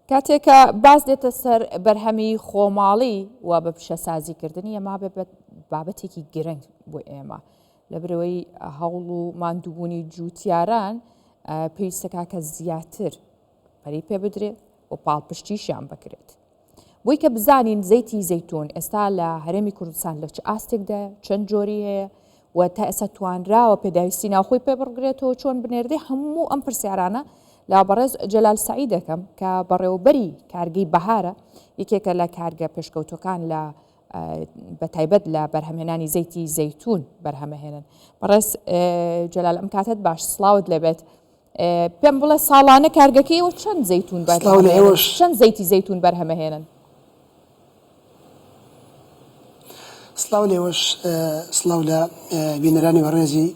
کاتێککە باز دێتە سەر بەرهەمی خۆماڵی و بە پیشەسازیکردنی ئەمە بابەتێکی گرنگ بۆ ئێمە لە برەوەی هەوڵ و ماندووبوونی جووتیاران پێویستەکە کە زیاتر پەری پێ بدرێت و پاڵپشتیشیان بکرێت. بۆی کە بزانین زەیتی زەیتون ئێستا لە هەرێمی کوردستان لە چ ئاستێکدا چەند جۆری هەیە و تا ئێستا توانراوە پێداویستی ناوخۆی پێ بڕگرێتەوە چۆن بنێردەی هەموو ئەم پرسیارانە لا بەڕێز جەلال سەعید دەکەم کە بەڕێوەبەری کارگەی بەهارە یەکێکە لە کارگە پێشکەوتەکان لە بەتایبەت لە بەرهەمهێنانی زەیتی زەیتون بەرهەمەهێنن. بەڕێز جەلال ئەم کاتت باش سڵاوت لەبێت. پێم بڵێ ساڵانە کارگەکەیەوە چەند زەیتون چەند زەیتی زەیتون بەرهەمەهێنن؟ سڵاو لێوەش سڵاو لە بینەرانی بەڕێزی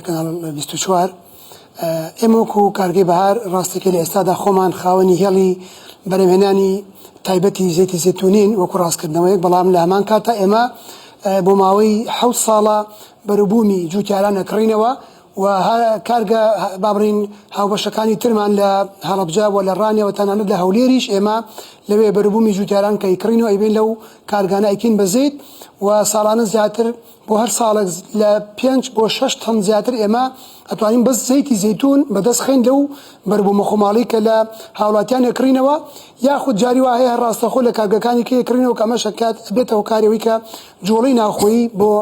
کەناڵ 24. ئێمە وەکو کارگەی بەهار ڕاستەکەی لە ئێستادا خۆمان خاوەنی هێڵی بەرهەمهێنانی تایبەتی زەیتی زەیتونین وەکو ڕاستکردنەوەیەک، بەڵام لە هەمان کاتە ئێمە بۆ ماوەی 7 ساڵە بەروبوومی جووتیاران ئەکڕینەوە و کارگە بابڕین هاوبەشەکانی ترمان لە هەڵەبجە و لە ڕانیەوە تەنانەت لە هەولێریش ئێمە لەوێ بەروبوومی جووتیاران کە ئیکڕینەوە ئەیبین لەو کارگانە ئەیکین بە زەیت و ساڵانە زیاتر بۆ هەر ساڵێک لە 5 بۆ 6 تەن زیاتر ئێمە ئەتوانین بەس زەیتی زەیتون بەدەست خێن لەو بەربوومە خۆماڵی کە لە هاوڵاتیان ئەکڕینەوە، یاخود جاری وا هەیە ڕاستەخۆ لە کارگەکانی کە ئەکڕینەوە کە ئەمە شەکات بێتەوە کارەوەی کە جۆڵەی ناوخۆیی بۆ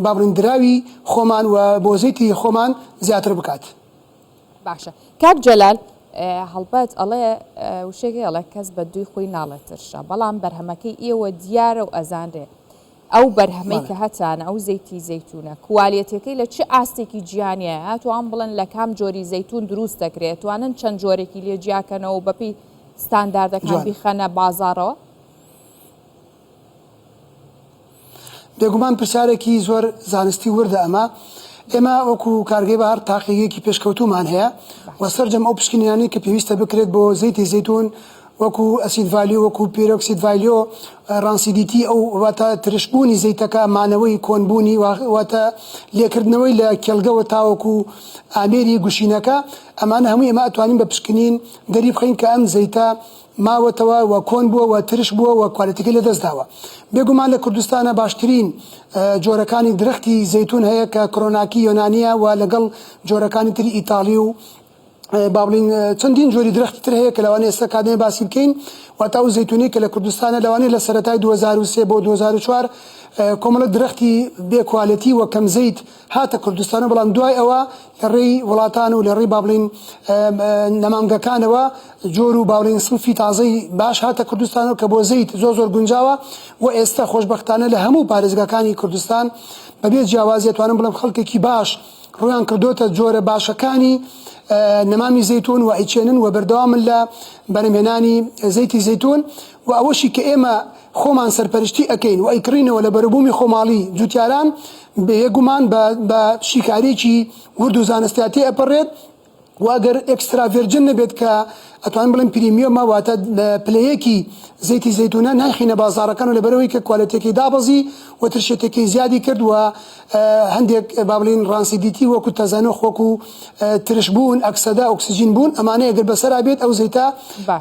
بابڕیندراوی خۆمان و بۆ زەیتی خۆمان زیاتر بکات. باشە کاک جەلال هەڵبەت ئەڵێ وشێکی ئەڵێ کەس بە دوی خۆی ناڵێترشە، بەڵام بەرهەمەکەی ئێوە دیارە و ئەزانرێ ئەو بەرهەمەی کە هەتانە ئەو زەیتی زەیتونە کووالیەتەکەی لە چ ئاستێکی جیانیە هاتوان بڵێن لە کام جۆری زەیتون دروست دەکرێت، توانن چەند جۆرێکی لێ جیاکەنەوە بەپی ستانداردەکان بیخەنە بازاڕەوە؟ بێگومان پرسیارێکی زۆر زانستی وردە ئەمە. ئێمە وەکو کارگەی بەهار تاقیەکی پێشکەوتومان هەیە و سەرجەم ئەو پشکنیانی کە پێویستە بکرێت بۆ زەیتی زەیتون وەکو ئەسید ڤالیۆ وەکو پیرۆکسید ڤالیۆ ڕانسیدیتی ئەو واتە ترشبوونی زەیتەکە مانەوەی کۆنبوونی واتە لێکردنەوەی لە کێڵگەوە تاوەکو ئامێری گوشینەکە، ئەمانە هەمووی ئێمە ئەتوانین بە پشکنین دەری بخەین کە ئەم زەیتە ماوەتەوە و کۆن بووە و ترش بووە و کوالەتەکەی لە دەستداوە. بێگومان لە کوردستانە باشترین جۆرەکانی درەختی زەیتون هەیە کە کڕۆناکی یۆنانیە و لەگەڵ جۆرەکانی تری ئیتاڵی و بابلین چەندین جۆری درەختی تر هەیە کە لەوانەیە ئێستا کاتێ باسی بکەین واتە ئەو زەیتونی کە لە کوردستانە لەوانەیە لە سەرەتای 2003 بۆ 2004 کۆمەڵە درەختی بێکوالەتی و کەم زەیت هاتە کوردستانە، بەڵام دوای ئەوە لە ڕێی وڵاتان و لە ڕێی بابلین نەمامگەکانەوە جۆر و باڵین سنفی تازەی باش هاتە کوردستانەوە کە بۆ زەیت زۆر گونجاوە و ئێستا خۆشبەختانە لە هەموو پارێزگاکانی کوردستان بەبێ جیاوازی توانم بڵێم خەڵکێکی باش ڕویان کردوتە جۆرە باشەکانی نەمامی زەیتون و ئەیچێنن و بەردەوامن لە بەرهەمهێنانی زەیتی زەیتون و ئەوەشی کە ئێمە خۆمان سەرپەرشتی ئەەکەین و ئەیکڕینەوە لە بەرەبوومی خۆماڵی جووتیاران بێگومان بە شیکارێکی ورد و زانستیاتی ئەپەڕێت و ئەگەر ئێکسترا ڤێرجن نەبێت کە ئەتوان بڵێن پریمیۆمە واتە پلەیەکی زەیتی زەیتونە ناخینە بازاڕەکان و لەبەرەوەی کە کوالەتێکی دابەزی و ترشێتێکی زیادی کرد و هەندێک بابلین ڕانسیدیتی وەکو تەزانۆ خۆک و ترشبوون ئەکسەدا ئۆکسیژین بوون ئەمانەیە ئەگەر بەسەرا بێت ئەو زەیتە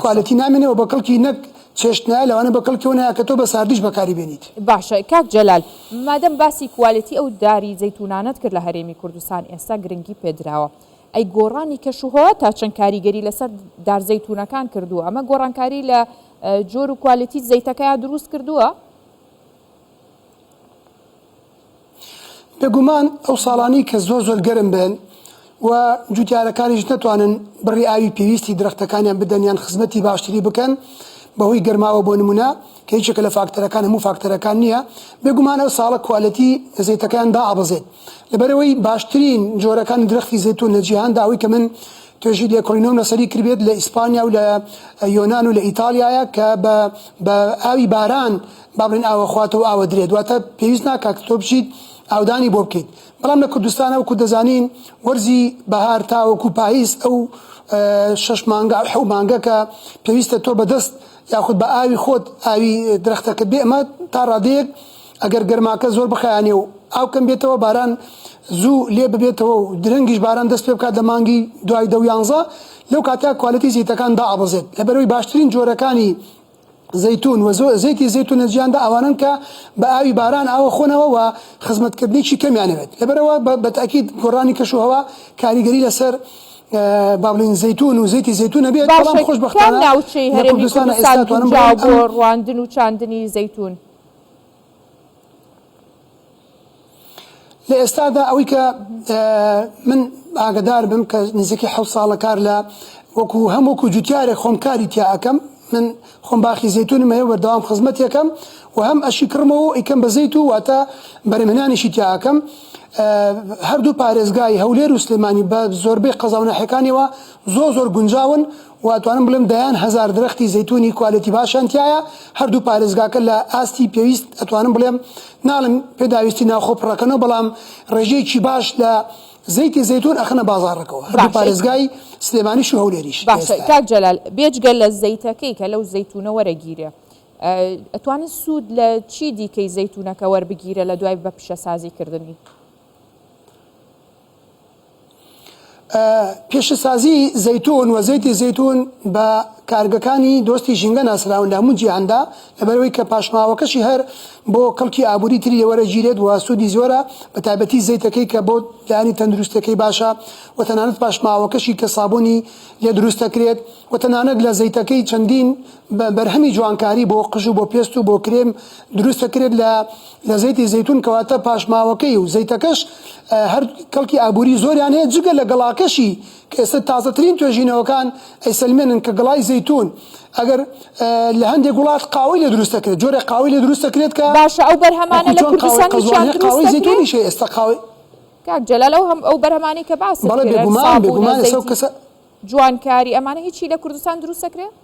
کوالەتی نامێنێەوە بە کەڵکی نەک چێشتنە لەوانە بە کەڵکیەوە کە تۆ بە ساردیش بەکاری بێنیت. باشە کاک جەلال مادەم باسی کوالەتی ئەو داری زەیتونانت کرد لە هەرێمی کوردستان ئێستا گرنگی پێدراوە، ئەی گۆڕانی کەشوهەوە تا چەند کاریگەری لەسەر دارزەیتونەکان کردووە، ئەمە گۆڕانکاری لە جۆر و کوالەتی زەیتەکەیان دروست کردووە؟ بێگومان ئەو ساڵانی کە زۆر گەرم بن و جووتیارەکانیش نەتوانن بڕی ئاوی پێویستی درەختەکانیان بدەن یان خزمەتی باشتری بکەن بەهۆی گەرماوە بۆ نمونە کە هیچێکە لە فاکتەرەکان هەموو فاکتەرەکان نییە، بێگومان ئەو ساڵە کوالەتی زەیتەکان دائەبەزێت. لەبەرەوەی باشترین جۆرەکانی درەختی زەیتون لە جیهاندا ئەوەی کە من توێژی لێکۆڵینەوە نەسەری کردبێت لە ئیسپانیا و لە یۆنان و لە ئیتالیایە کە بە ئاوی باران بابرین ئاوە خواتەوە ئاوە درێت، واتە پێویست ناکات تۆ بچیت ئاودانی بۆ بکەیت. بەڵام لە کوردستانە وەکو دەزانین وەرزی بەهار تاوەکو پاییز ئەو 6 مانگە 7 مانگە کە پێویستە تۆ بەدەست یاخود بە ئاوی خۆت ئاوی درەختەکە بێ ئەمە تا ڕادەیەک ئەگەر گەرماکە زۆر بخایانێ و ئاو کەم بێتەوە باران زوو لێ ببێتەوە و درەنگیش باران دەست پێ بکات لە مانگی دوای 10 و 11 لەو کاتە کوالیتی زەیتەکان دائەبەزێت لەبەرەوەی باشترین جۆرەکانی زەیتون و زەیتی زەیتون لە جیهاندا ئەوانن کە بە ئاوی باران ئاوە خۆنەوە و خزمەتکردنیی کەمیانەوێت لەبەرەوە بە تاکید گۆڕانی کەشوهەوا کاریگەری لەسەر با بڵین زەیتون و زەیتی زەیتونە بێت بەڵام خۆشبەختانە ناوچەی هەرێمی کوردستان بۆ ڕواندن و چاندنی زەیتون لە ئێستادا ئەوەی کە من ئاگدار بم کە نزیکی 7 ساڵە کار لە وەکو جوتیارێک خۆم کاری تیا ئەەکەم من خۆم باخی زەیتونم هەیە وەردەوام خزمەت یەکەم و هەم ئەشی کڕمەوە ئیکەم بە زەیت و واتە بەرهێنانیشی تیا ئەەکەم هەردوو پارێزگای هەولێر و سلێمانی بە زۆربەی قەزا و ناحیەکانیەوە زۆر گونجاون واتوانم بڵێم دەیان هەزار درەختی زەیتونی کوالیتی باشیان تایە هەردوو پارێزگاکە لە ئاستی پێویست ئەتوانم بڵێم ناڵم پێداویستی ناخۆپڕەکەنەوە بەڵام ڕێژەیەکی باش لە زەیتی زەیتون ئەخنە بازاڕەکەەوە هەردوو پارێزگای سلێمانیش و هەولێریش باشە کاک جەلال بێجگە لە زەیتەکەی کە لەو زەیتونە وەرەگیرێ ئەتوانێت سوود لە چی دیکەی زەیتونەکە وەربگیرە لە دوای بە پیشەسازیکردنی پێشەسازی زەیتون و زەیتی زەیتون بە کارگەکانی دۆستی ژینگە ناسراون لە هەموو جیهاندا لەبەرەوەی کە پاشماوەکەشی هەر بۆ کەڵکی ئابووری تری لەوەرەگیرێت و سوودی زۆرە بە تایبەتی زەیتەکەی کە بۆ لایانی تەندروستەکەی باشە و تەنانەت پاشماوەکەشی کە سابوونی لێ دروستەکرێت و تەنانەت لە زەیتەکەی چەندین بەرهەمی جوانکاری بۆ قژ و بۆ پێست و بۆ کرێم دروستەکرێت لە زەیتی زەیتون کەواتە پاشماوەکەی و زەیتەکەش هەر کەڵکی ئابووری زۆریان هەیە جگە لە گەڵاکەشی کە ئێستا تازەترین توێژینەوەکان ئەیسەلمێنن کە گەڵای زەیتون ئەگەر لە هەندێک وڵات قاوەی لێ دروستەکرێت جۆرە قاوەی لێ دروستەکرێت کە باشە ئەو بەرهەمانە لە کوردستانی قاوەی زەیتونیش هەیە ئێستا قاوەی کاک جەلال ئەو بەرهەمانی کە باس بێگومان کەسە جوانکاری ئەمانە هیچی لە کوردستان دروستەکرێت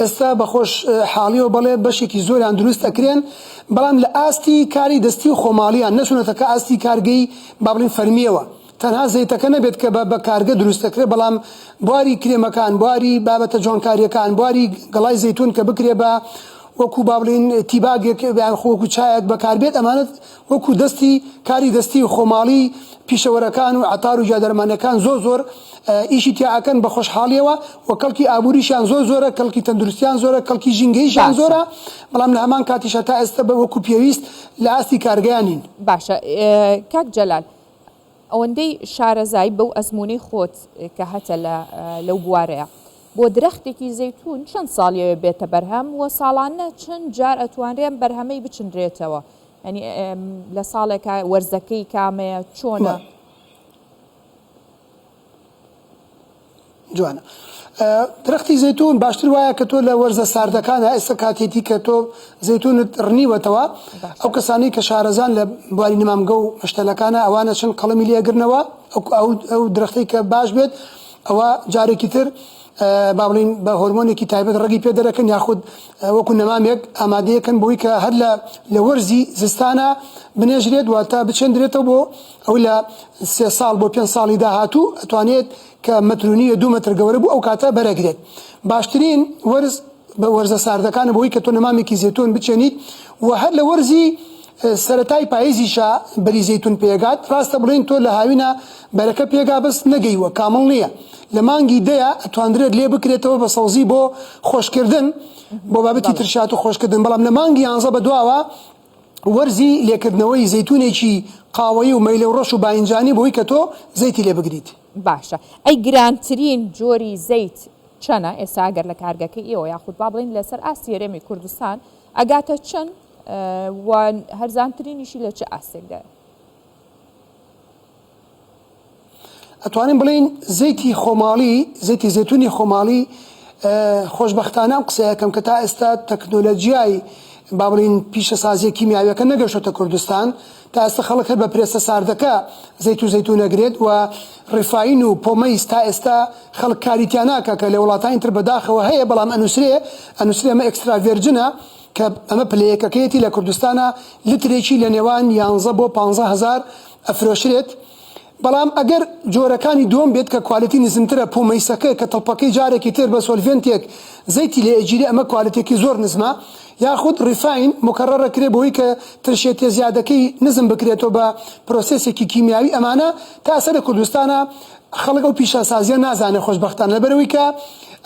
ئێستا بەخۆش حاڵیەوە بەڵێ بەشێکی زۆریان دروست ئەکرێن بەڵام لە ئاستی کاری دەستی و خۆماڵیان نەچونەتەکە ئاستی کارگەی با بڵین فەرمیەوە تەنها زەیتەکە نەبێت کە بە کارگە دروستەکرێت بەڵام بواری کرێمەکان بواری بابەتە جوانکاریەکان بواری گەڵای زەیتون کە بکرێ بە وەکو با بڵین تیباگێک وەکو چایەک بەکاربێت ئەمانەت وەکو دەستی کاری دەستی و خۆماڵی پیشەوەرەکان و عتار و جادەرمانەکان زۆر ئیشی تیاکەن بە خۆشحاڵیەوە و کەڵکی ئابووریشیان زۆرە کەڵکی تەندروستیان زۆرە کەڵکی ژینگەیشیان زۆرە بەڵام لە هەمان کاتیشە تا ئێستا بە وەکو پێویست لە ئاستی کارگەیانین باشە کاک جەلال ئەوەندەی شارەزای بەو ئەزمموی خۆت کە هەتە لەو بوارەیە بۆ درەختێکی زەیتون چەند ساڵیەوە بێتە بەرهەم و ساڵانە چەند جار ئەتوانرێن بەرهەمەی بچندرێتەوە ینی لە ساڵێکە وەرزەکەی کامەیە چۆنە جوانە درەختی زەیتون باشتر وایە کە تۆ لە وەرزە ساردەکانە ئێستا کاتێتی کە تۆ زەیتونت ڕنیوەتەوە ئەو کەسانی کە شارەزان لە بواری نمامگە و مەشتەلەکانە ئەوانە چەند قەڵەمی لێگرنەوە ئەو درەختەی کە باش بێت ئەوە جارێکی تر با بڵین بە هۆرمۆنێکی تایبەت ڕێگی پێ دەرەکەن یاخود وەکو نەمامێک ئامادەیەکەن بۆی کە هەر لە وەرزی زستانە بنێژرێت واتە بچێندرێتەوە بۆ ئەو لە 3 ساڵ بۆ 5 ساڵی داهاتوو ئەتوانێت کە مەترونیە 2 مەتر گەورە بوو ئەو کاتە بەرەگرێت باشترین وەرز بە وەرزە ساردەکانە بۆی کە تۆ نەمامێکی زەیتون بچێنیت و هەر لە وەرزی سەرەتای پاییزیشە بەری زەیتون پێگات ڕاستە بڵین تۆ لە هاوینە بەرەکە پێگا بەس نەگەیوە کامڵ نییە لە مانگی دەیە ئەتواندرێت لێ بکرێتەوە بە سەوزی بۆ خۆشکردن بۆ بابەتی ترشات و خۆشکردن بەڵام لە مانگی 11 بەدواوە وەرزی لێکردنەوەی زەیتونێکی قاوەیی و مەیلە و ڕەش و باینجانی بۆی کە تۆ زەیتی لێ بگریت باشە ئەی گرانترین جۆری زەیت چەنە ئێستا ئەگەر لە کارگەکەی ئێوە یاخود با بڵین لەسەر ئاستی هەرێمی کوردستان ئەگاتە چەند هەرزانترینیشی لە چه ئاستێکدایە ئەتوانین بڵین زەیتی خۆماڵی زەیتی زەیتونی خۆماڵی خۆشبەختانە ئەم قسەیەکەم کە تا ئێستا تەکنۆلۆژیای با بڵین پیشەسازی کیمیاویەکە نەگەشتە کوردستان تا ئێستا خەڵک هەر بە پرێسە ساردەکە زەیتون ئەگرێت و ڕیفاین و پۆمەیس تا ئێستا خەڵک کاریتیان ناکە کە لە وڵاتانی تر بەداخەوە هەیە بەڵام ئەنووسرێ ئەمە ئەکسترا ڤێرجنە کە ئەمە پلەیەکەکەیەتی لە کوردستانە لترێکی لە نێوان 11 بۆ 15 هزار ئەفرۆشرێت بەڵام ئەگەر جۆرەکانی دووەم بێت کە کوالیتی نزمترە پۆمەیسەکە کە تەڵپەکەی جارێکی تر بە سۆلڤێنتێک زەیتی لێ ئەگیری ئەمە کوالیتێکی زۆر نزمە یاخود ڕیفاین مکرڕە کرێ بۆی کە ترشێتە زیادەکەی نزم بکرێتەوە بە پرۆسێسێکی کیمیاوی ئەمانە تا سەر کوردستانە خەڵک ئەو پیشەسازیە نازانێ خۆشبەختانە لەبەرەوەی کە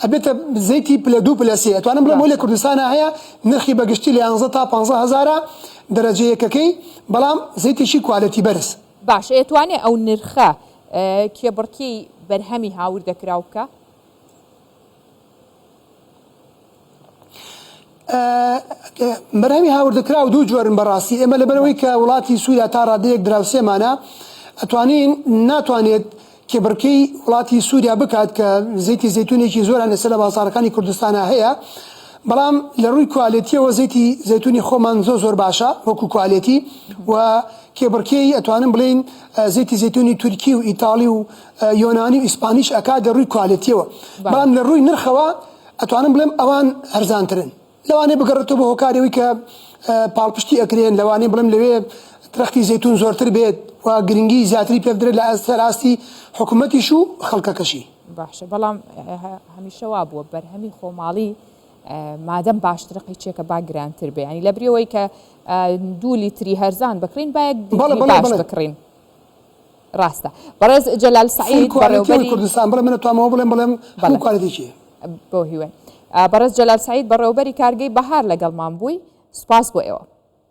ئەبێتە زەیتی پلە 2 پلە 3 ئەتوانم بڵێم لە کوردستانە هەیە نرخی بەگشتی لە 11 تا 15 هزارە دەرەجە یەکەکەی بەڵام زەیتێکی کوالەتی بەرز. باش ئەتوانێت ئەو نرخە کێبڕکی بەرهەمی هاوردەکراو بکە؟ بەرهەمی هاوردەکرا و دوو جۆرن بەڕاستی ئێمە لەبەرەوەی کە وڵاتی سووریا تا ڕادەیەک دراوسێمانە ئەتوانین ناتوانێت کێبڕکەی وڵاتی سووریا بکات کە زەیتی زەیتونێکی زۆران لەسەر لە بازاڕەکانی کوردستانە هەیە بەڵام لە ڕووی کوالێتیەوە زەیتی زەیتونی خۆمان زۆر باشە وەکو کوالێتی و کێبڕکەی ئەتوانم بڵێن زەیتی زەیتونی تورکی و ئیتاڵی و یۆنانی و ئیسپانیش ئەکات لە ڕووی کوالێتیەوە بەڵام لە ڕووی نرخەوە ئەتوانم بڵێم ئەوان هەرزانترن لەوانەیە بگەڕێتەوە بە هۆکارەوەی کە پاڵپشتی ئەکرێن لەوانەیە بڵێم لەوێ درەختی زەیتون زۆرتر بێت و گرنگی زیاتری پێ بدرێت لە سەراستی حکوومەتیش و خەڵکەکەشی. باشە بەڵام هەمیشە وا بووە بەرهەمی خۆماڵی مادەم باشترە قیچێکە با گرانتر بێ ینی لە بریەوەی کە 2 لیتری هەرزان بکڕین باەک باش بکڕین. ڕاستە بەڕێز جەلال سعید بەڕێوەبەری کوردستان بڵێ منە توانەوە بڵێم هەموو کوالێتیی بۆ هیوێن بەڕێز جەلال سعید بەڕێوەبەری کارگەی بەهار لەگەڵمان بووی سوپاس بۆ ئێوە.